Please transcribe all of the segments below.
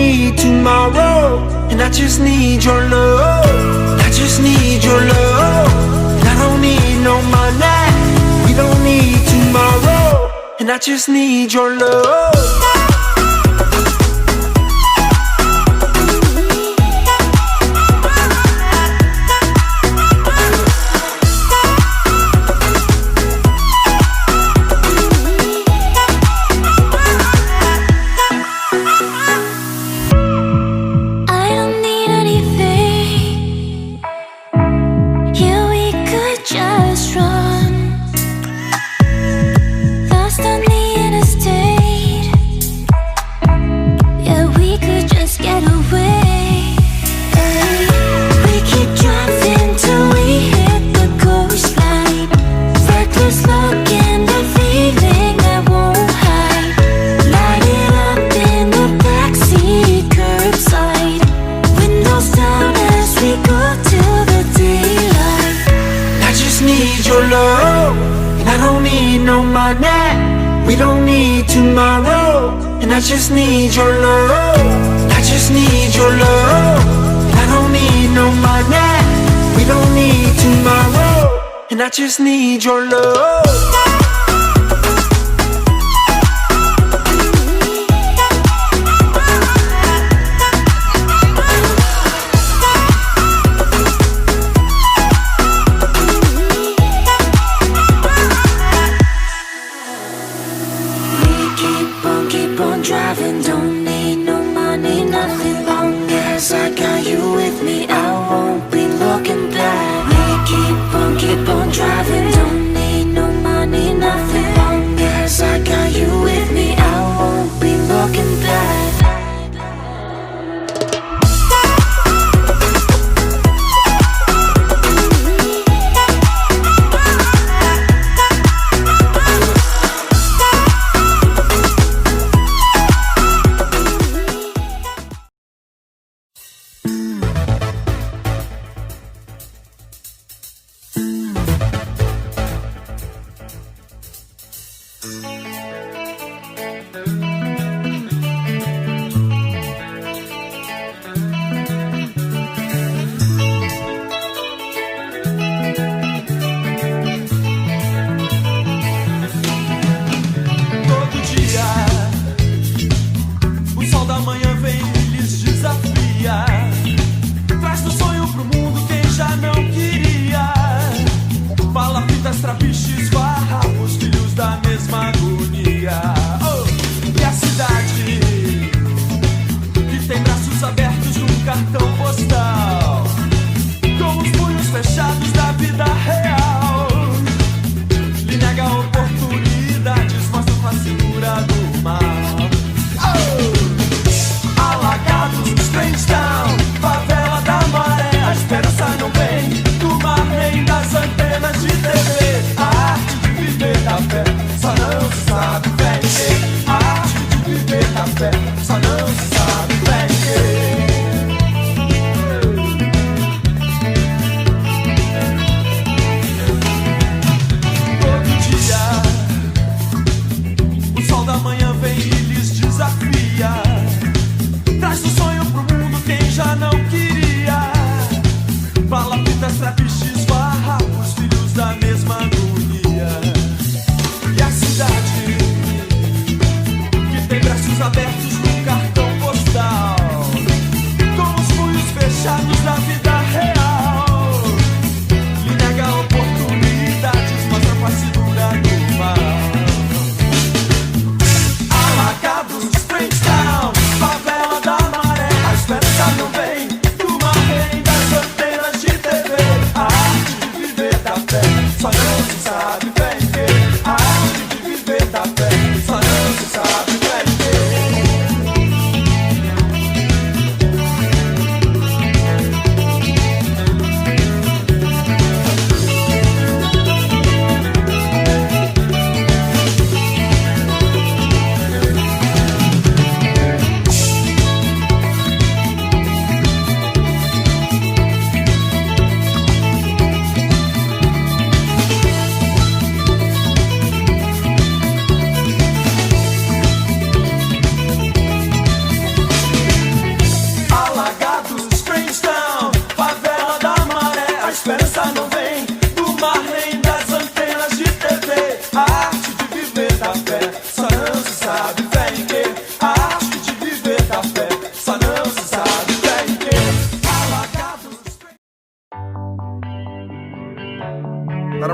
need tomorrow, and I just need your love. I just need your love. And I don't need no money. We don't need tomorrow, and I just need your love. We don't need tomorrow, and I just need your love. I just need your love. I don't need no money. We don't need tomorrow, and I just need your love. Driving, don't need no money, nothing. Long as I got you with me, I won't be looking back. We keep on driving, don't need no money, nothing. Long as I got you with me, I won't be looking back.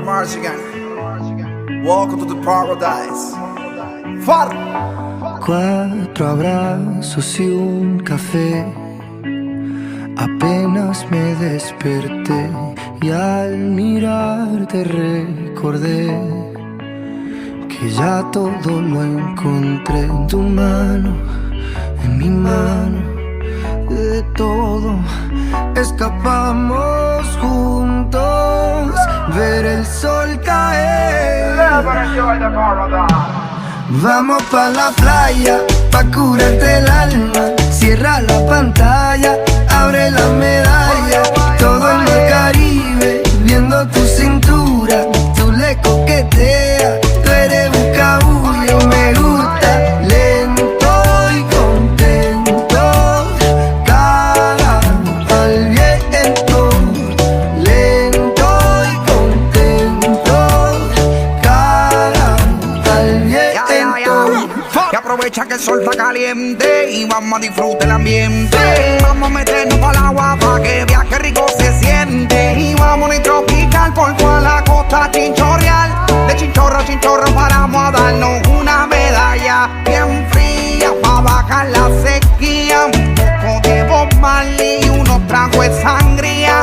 Marzigan. Welcome to the paradise. Far. 4 abrazos y un café. Apenas me desperté y al mirarte recordé que ya todo lo encontré en tu mano, en mi mano. De todo escapamos juntos, ver el sol caer. Vamos pa' la playa, pa' curarte el alma. Cierra la pantalla, abre la medalla. Todo en el Caribe, viendo tu cintura. Tú le coqueteas, tú eres buscabulla. Me gusta lento y contento. Cara al viento, lento y contento. Cara al viento. Que aprovecha que el sol está caliente y vamos a disfrutar el ambiente. Vamos a meternos para el agua para que veas que rico se siente. Y vamos a tropical por toda la costa chinchorreal. De chinchorro a chinchorro paramos a darnos una medalla bien fría para bajar la sequía. Un poco de Bob Marley y unos tragos de sangría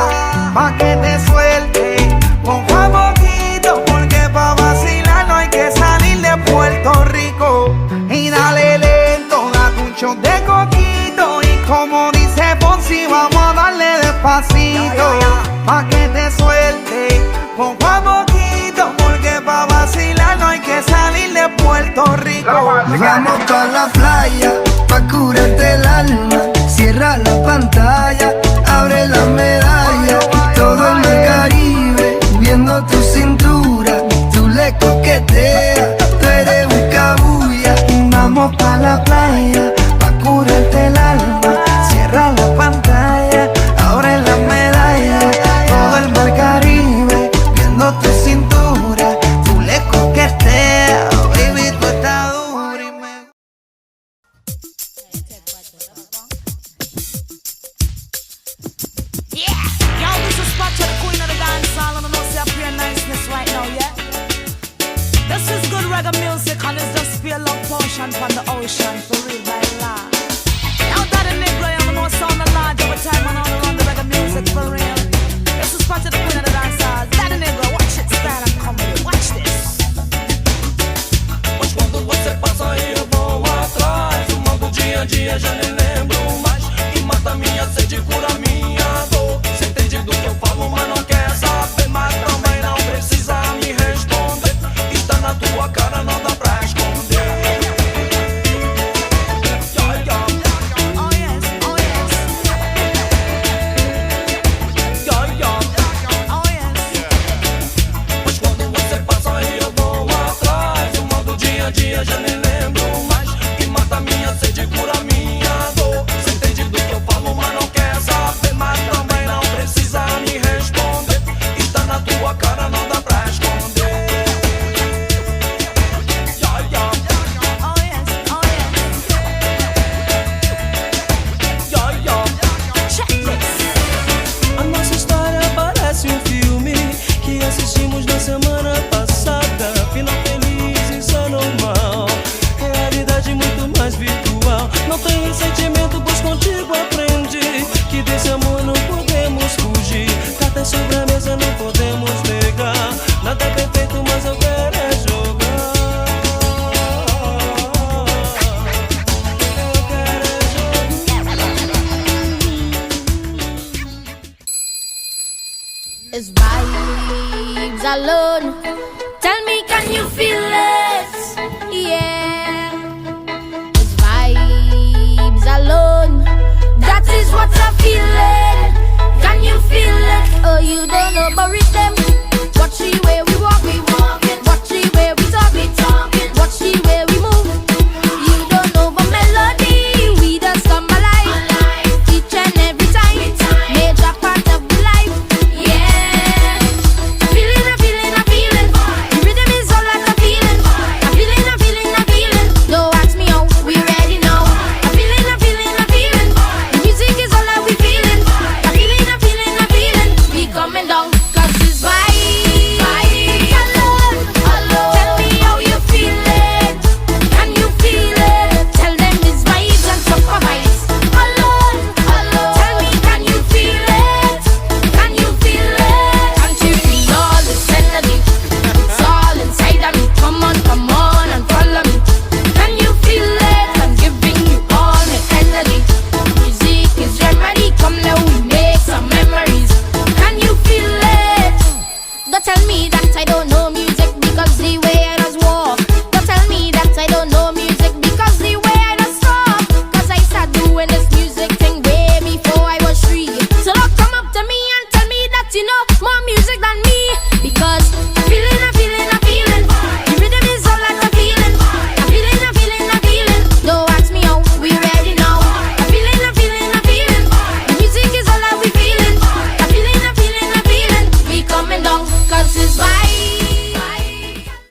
pa' que te suelte poco a poquito, porque pa' vacilar no hay que salir de Puerto Rico. Y dale lento, date un shot de coquito. Y como dice Fonsi, vamos a darle despacito pa' que te suelte poco a poquito, porque pa' vacilar no hay que salir de Puerto Rico. Vamos pa' la playa, pa' curarte el alma. Cierra la pantalla, abre la medalla. Todo en el Caribe, viendo tu cintura. Tú le coqueteas, tú eres buscabulla. Vamos pa' la playa, pa' curarte el alma. Cierra la pantalla, abre la medalla. Todo el mar Caribe, viendo tu cintura. Tú le coqueteas, baby, tú estás dura y me... Yeah, y'all, this is spot to the queen of the dance hall, and I know say I pure niceness right now, yeah. This is good reggae music, and it's just pure love potion from the ocean, for real by law. Now that a nigga, I know sound the large every time I know around the reggae music for real. This is spot to the queen of the dance hall. That a nigga, watch it, style and comedy, watch this. Mas quando você passa e eu vou atrás, o mal do dia a dia já nem lembro mais. E mata minha sede, cura minha dor. Cê entende do que eu falo, mas não quer saber. Mas também não precisa me responder. Está na tua cara, não dá pra esconder. Yeah, yeah. Oh yes, oh yes. Yeah, yeah. Oh yes. Mas quando você passa e eu vou atrás, o mal do dia a dia já nem lembro mais. E mata minha sede, cura minha dor. Cê entende do que eu falo, mas não quer saber. Mas também não precisa me responder. Está na tua cara, não dá pra esconder. Yeah, yeah. Oh yes, oh yes. Yeah, yeah. Check this. A nossa história parece um filme que assistimos na semana passada. Final feliz, isso é normal. Realidade muito mais virtual. Não tem sentimento, pois contigo aprendi que desse amor não podemos fugir. Cartas sobre a mesa não podemos negar. Nada é perfeito, mas eu quero é jogar. Eu quero é jogar. It's vibes alone. Tell me, can you feel it?